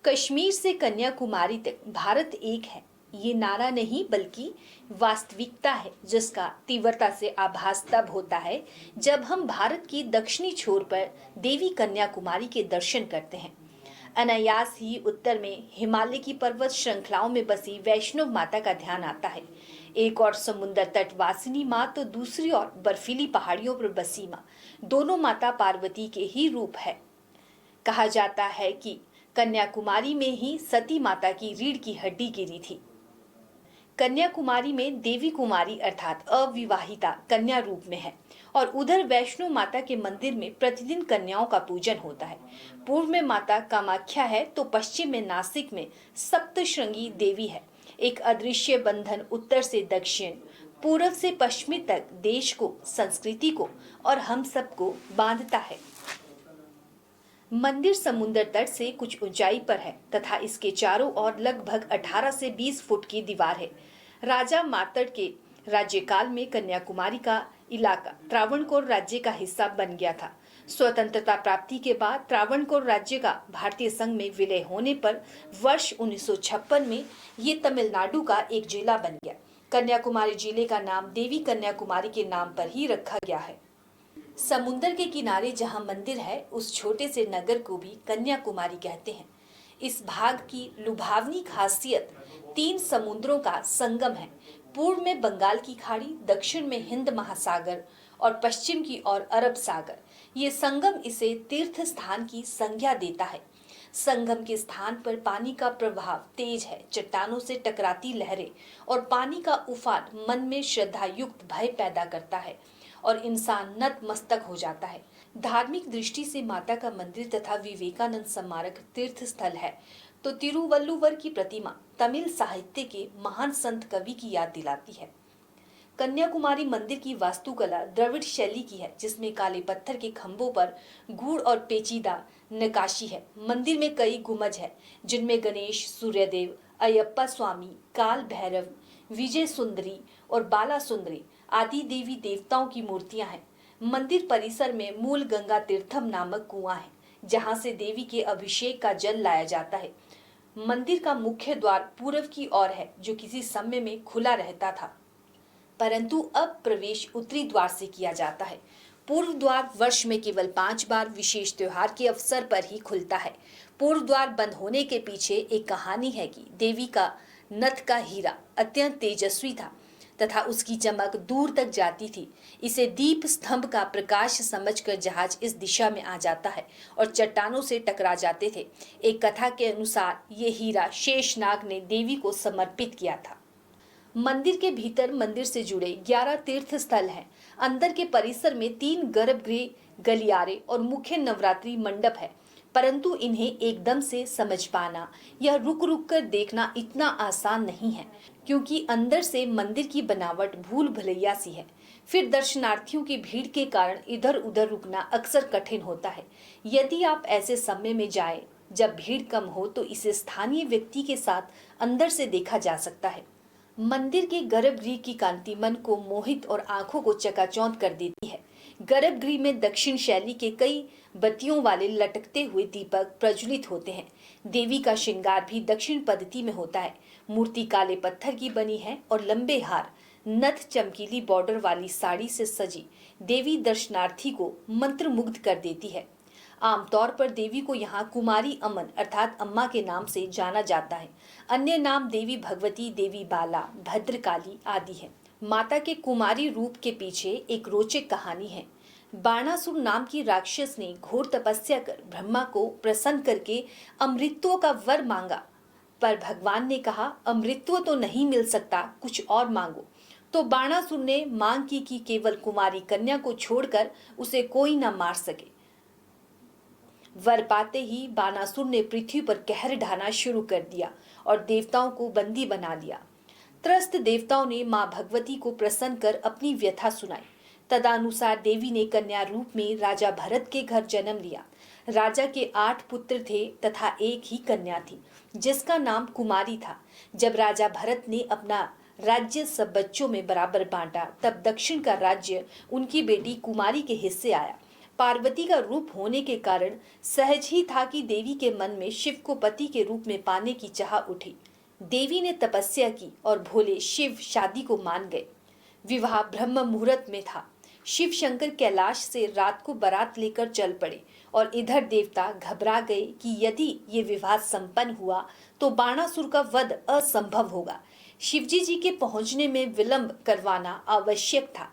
कश्मीर से कन्याकुमारी तक भारत एक है, ये नारा नहीं बल्कि वास्तविकता है, जिसका तीव्रता से आभास तब होता है जब हम भारत की दक्षिणी छोर पर देवी कन्याकुमारी के दर्शन करते हैं। अनायास ही उत्तर में हिमालय की पर्वत श्रृंखलाओं में बसी वैष्णव माता का ध्यान आता है। एक और समुद्र तट वासिनी माँ तो दूसरी ओर बर्फीली पहाड़ियों पर बसी माँ, दोनों माता पार्वती के ही रूप है। कहा जाता है कि कन्याकुमारी में ही सती माता की रीढ़ की हड्डी गिरी थी। कन्याकुमारी में देवी कुमारी अर्थात अविवाहिता कन्या रूप में है और उधर वैष्णो माता के मंदिर में प्रतिदिन कन्याओं का पूजन होता है। पूर्व में माता कामाख्या है तो पश्चिम में नासिक में सप्तशृंगी देवी है। एक अदृश्य बंधन उत्तर से दक्षिण, पूर्व से पश्चिमी तक देश को, संस्कृति को और हम सबको बांधता है। मंदिर समुद्र तट से कुछ ऊंचाई पर है तथा इसके चारों ओर लगभग 18 से 20 फुट की दीवार है। राजा मार्तंड के राज्यकाल में कन्याकुमारी का इलाका त्रावणकोर राज्य का हिस्सा बन गया था। स्वतंत्रता प्राप्ति के बाद त्रावणकोर राज्य का भारतीय संघ में विलय होने पर वर्ष 1956 में ये तमिलनाडु का एक जिला बन गया। कन्याकुमारी जिले का नाम देवी कन्याकुमारी के नाम पर ही रखा गया है। समुद्र के किनारे जहां मंदिर है, उस छोटे से नगर को भी कन्याकुमारी कहते हैं। इस भाग की लुभावनी खासियत 3 समुद्रों का संगम है। पूर्व में बंगाल की खाड़ी, दक्षिण में हिंद महासागर और पश्चिम की ओर अरब सागर। ये संगम इसे तीर्थ स्थान की संज्ञा देता है। संगम के स्थान पर पानी का प्रवाह तेज है, चट्टानों से टकराती लहरें और पानी का उफान मन में श्रद्धा युक्त भय पैदा करता है और इंसान नतमस्तक हो जाता है। धार्मिक दृष्टि से माता का मंदिर तथा विवेकानंद स्मारक तीर्थ स्थल है तो तिरुवल्लुवर की प्रतिमा तमिल साहित्य के महान संत कवि की याद दिलाती है। कन्याकुमारी मंदिर की वास्तुकला द्रविड़ शैली की है, जिसमें काले पत्थर के खंभों पर गूढ़ और पेचीदा नक्काशी है। मंदिर में कई गुंबज है, जिनमें गणेश, सूर्यदेव, अयप्पा स्वामी, काल भैरव, विजय सुंदरी और बाला सुंदरी आदि देवी देवताओं की मूर्तियां हैं। मंदिर परिसर में मूल गंगा तीर्थम नामक कुआं है, जहां से देवी के अभिषेक का जल लाया जाता है। मंदिर का मुख्य द्वार पूर्व की ओर है, जो किसी समय में खुला रहता था, परंतु अब प्रवेश उत्तरी द्वार से किया जाता है। पूर्व द्वार वर्ष में केवल 5 बार विशेष त्योहार के अवसर पर ही खुलता है। पूर्व द्वार बंद होने के पीछे एक कहानी है कि देवी का नथ का हीरा अत्यंत तेजस्वी था तथा उसकी चमक दूर तक जाती थी। इसे दीप स्तंभ का प्रकाश समझकर जहाज इस दिशा में आ जाता है और चट्टानों से टकरा जाते थे। एक कथा के अनुसार ये हीरा शेषनाग ने देवी को समर्पित किया था। मंदिर के भीतर मंदिर से जुड़े 11 तीर्थ स्थल हैं। अंदर के परिसर में 3 गर्भगृह, गलियारे और मुख्य नवरात्रि मंडप है, परंतु इन्हें एकदम से समझ पाना या रुक रुक कर देखना इतना आसान नहीं है, क्योंकि अंदर से मंदिर की बनावट भूल भुलैया सी है। फिर दर्शनार्थियों की भीड़ के कारण इधर उधर रुकना अक्सर कठिन होता है। यदि आप ऐसे समय में जाएं जब भीड़ कम हो तो इसे स्थानीय व्यक्ति के साथ अंदर से देखा जा सकता है। मंदिर के गर्भगृह की कांति मन को मोहित और आंखों को चकाचौंध कर देती है। गर्भगृह में दक्षिण शैली के कई बत्तियों वाले लटकते हुए दीपक प्रज्वलित होते हैं। देवी का श्रृंगार भी दक्षिण पद्धति में होता है। मूर्ति काले पत्थर की बनी है और लंबे हार, नथ, चमकीली बॉर्डर वाली साड़ी से सजी देवी दर्शनार्थी को मंत्रमुग्ध कर देती है। आमतौर पर देवी को यहाँ कुमारी अमन अर्थात अम्मा के नाम से जाना जाता है। अन्य नाम देवी भगवती, देवी बाला, भद्रकाली आदि है। माता के कुमारी रूप के पीछे एक रोचक कहानी है। बाणासुर नाम की राक्षस ने घोर तपस्या कर ब्रह्मा को प्रसन्न करके अमृतत्व का वर मांगा, पर भगवान ने कहा अमृतत्व तो नहीं मिल सकता, कुछ और मांगो। तो बाणासुर ने मांग की कि केवल कुमारी कन्या को छोड़कर उसे कोई न मार सके। वर पाते ही बाणासुर ने पृथ्वी पर कहर ढाना शुरू कर दिया और देवताओं को बंदी बना लिया। त्रस्त देवताओं ने मां भगवती को प्रसन्न कर अपनी व्यथा सुनाई। तदनुसार देवी ने कन्या रूप में राजा भरत के घर जन्म लिया। राजा के 8 पुत्र थे तथा एक ही कन्या थी, जिसका नाम कुमारी था। जब राजा भरत ने अपना राज्य सब बच्चों में बराबर बांटा, तब दक्षिण का राज्य उनकी बेटी कुमारी के हिस्से आया। पार्वती का रूप होने के कारण सहज ही था कि देवी के मन में शिव को पति के रूप में पाने की चाह उठी। देवी ने तपस्या की और भोले शिव शादी को मान गए। विवाह ब्रह्म मुहूर्त में था। शिव शंकर कैलाश से रात को बारात लेकर चल पड़े और इधर देवता घबरा गए कि यदि ये विवाह संपन्न हुआ तो बाणासुर का वध असंभव होगा। शिवजी जी के पहुंचने में विलंब करवाना आवश्यक था।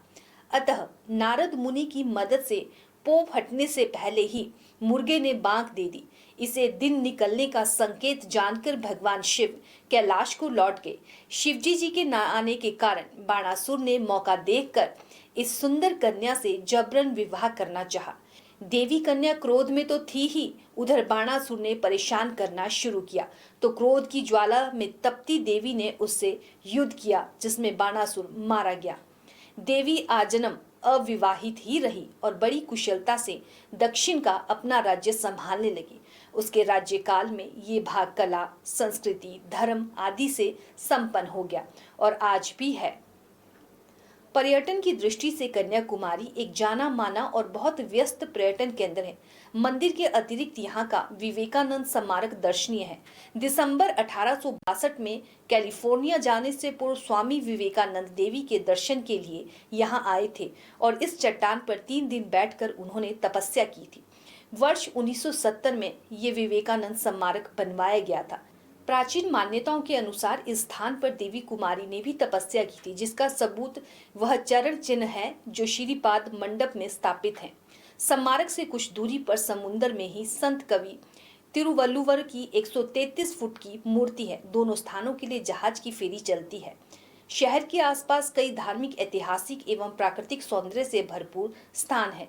अतः नारद मुनि की मदद से पोप हटने से पहले ही मुर्गे ने बांक दे दी। इसे दिन निकलने का संकेत जानकर भगवान शिव कैलाश को लौट गए। शिवजी जी के न आने के कारण बाणासुर ने मौका देखकर इस सुंदर कन्या से जबरन विवाह करना चाहा। देवी कन्या क्रोध में तो थी ही, उधर बाणासुर ने परेशान करना शुरू किया तो क्रोध की ज्वाला में तपती देवी ने उससे युद्ध किया, जिसमें बाणासुर मारा गया। देवी आजन्म अविवाहित ही रही और बड़ी कुशलता से दक्षिण का अपना राज्य संभालने लगी। उसके राज्यकाल में ये भाग कला, संस्कृति, धर्म आदि से संपन्न हो गया और आज भी है। पर्यटन की दृष्टि से कन्याकुमारी एक जाना माना और बहुत व्यस्त पर्यटन केंद्र है। मंदिर के अतिरिक्त यहाँ का विवेकानंद स्मारक दर्शनीय है। दिसंबर 1862 में कैलिफोर्निया जाने से पूर्व स्वामी विवेकानंद देवी के दर्शन के लिए यहाँ आए थे और इस चट्टान पर 3 दिन बैठकर उन्होंने तपस्या की थी। वर्ष 1970 में ये विवेकानंद स्मारक बनवाया गया था। प्राचीन मान्यताओं के अनुसार इस स्थान पर देवी कुमारी ने भी तपस्या की थी, जिसका सबूत वह चरण चिन्ह है जो श्रीपाद मंडप में स्थापित है। स्मारक से कुछ दूरी पर समुद्र में ही संत कवि तिरुवल्लुवर की 133 फुट की मूर्ति है। दोनों स्थानों के लिए जहाज की फेरी चलती है। शहर के आसपास कई धार्मिक, ऐतिहासिक एवं प्राकृतिक सौंदर्य से भरपूर स्थान है।